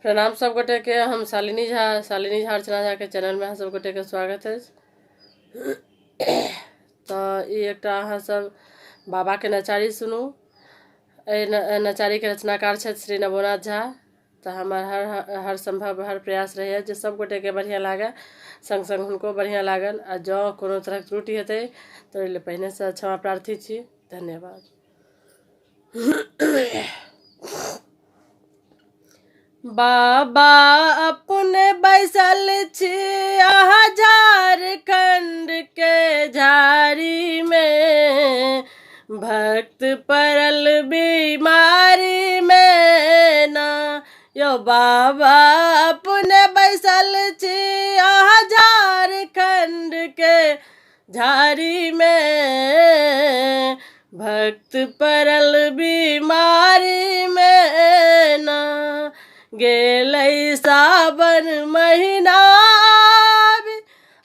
प्रणाम सब गोटे के। हम शालिनी झा अर्चना झा के चैनल में सब गोटे के स्वागत है। तो ये एक सब बाबा के नचारी सुनू। नचारी के रचनाकार है श्री नवोनाथ झा। तो हमार हर संभव हर प्रयास रहे जो सब गोटे के बढ़िया लागे, संग संग उनको बढ़िया लागल। आ जो कोनो तरह त्रुटि हेतै तो पहले से क्षमा प्रार्थी छी। धन्यवाद। बाबा अपने बैसल छी झारखंड के झाड़ी में, भक्त परल बीमारी में ना। यो बाबा अपने बैसल छी झारखंड के झाड़ी में, भक्त परल बीमारी में ना। गेलै सावन महीना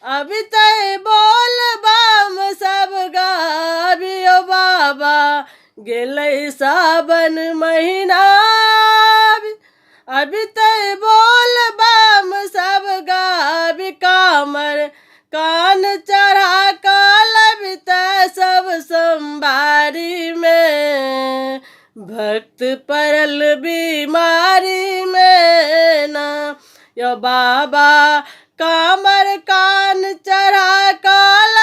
अभी तय बोल बम सब गाबियो बाबा। गेलै सावन महीना अभी तय बोल बम सब गाबी। कामर कान चढ़ा काल सब सोमवारी में, भक्त परल बीमारी में ना। यो बाबा कामर कान चढ़ा काल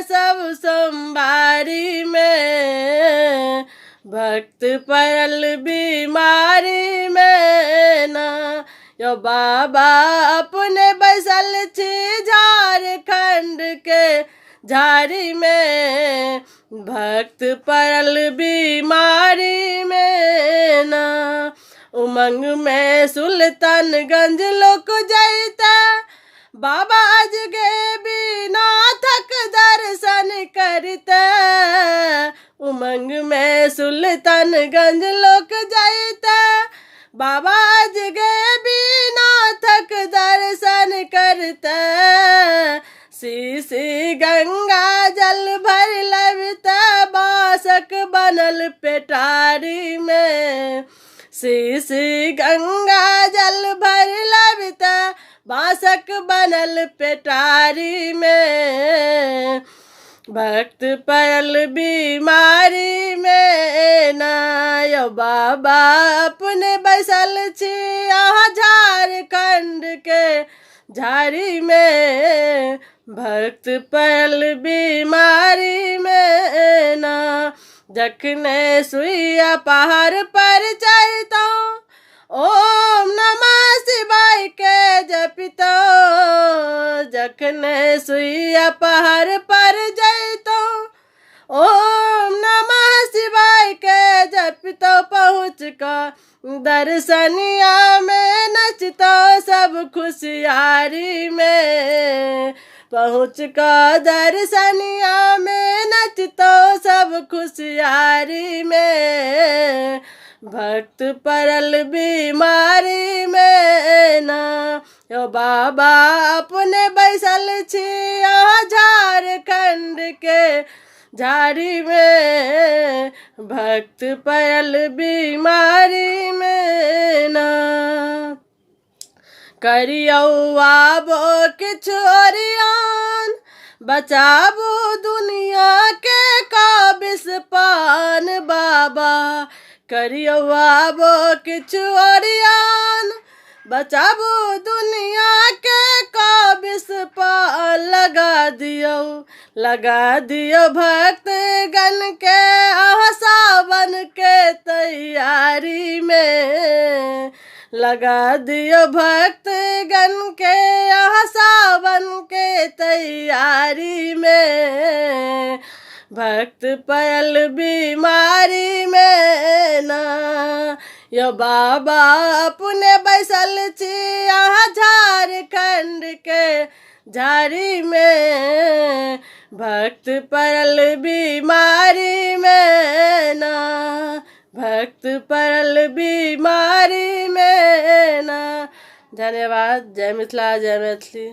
सब सोमवारी में, भक्त परल बीमारी में ना। यो बाबा अपने बैसल छी झारखंड के झाड़ी में, भक्त परल बीमारी में ना। उमंग में सुल्तानगंज लोक जैता बाबा आज गे बिना थक दर्शन करते। उमंग में सुल्तानगंज लोक जैता बाबा आज गे बिना थक दर्शन करते। शीशी गंगा जल भर लबता बासक बनल पेटारी में। शीशी गंगा जल भर लबता बासक बनल पेटारी में, भक्त परल बीमारी में ना। यो बाबा अपने बैसल छी झारखंड के झाड़ी में, भक्त परल बीमारी में ना। जखने सुइया पहाड़ पर चढ़ता ओम नमः शिवाय के जपितो। जखने सुइया पहाड़ पर जैतो ओम नमः शिवाय के जपितो। पहुँच का दर्शनिया में नचतो सब खुशियारी में, पहुँच का दर्शनिया में नचतो सब खुशियारी में, भक्त परल बीमारी में ना। यो बाबा अपने बैसल छी झारखंड के झाड़ी में, भक्त परल बीमारी में ना। करियौआ बो किछु ओरियान बचाबू दुनिया के काबिस पान बाबा। करियौआ बो किछु ओरियान बचाबू दुनिया के काबिस पान। लगा दियो भक्त गण के सावन के तैयारी में। लगा दियो भक्त गण के सावन के तैयारी में, भक्त परल बीमारी में ना। यो बाबा अपने बैसल छी झारखंड के झाड़ी में, भक्त परल बीमारी में ना। भक्त परल बीमारी में ना। धन्यवाद। जय मिथिला, जय मैथिली।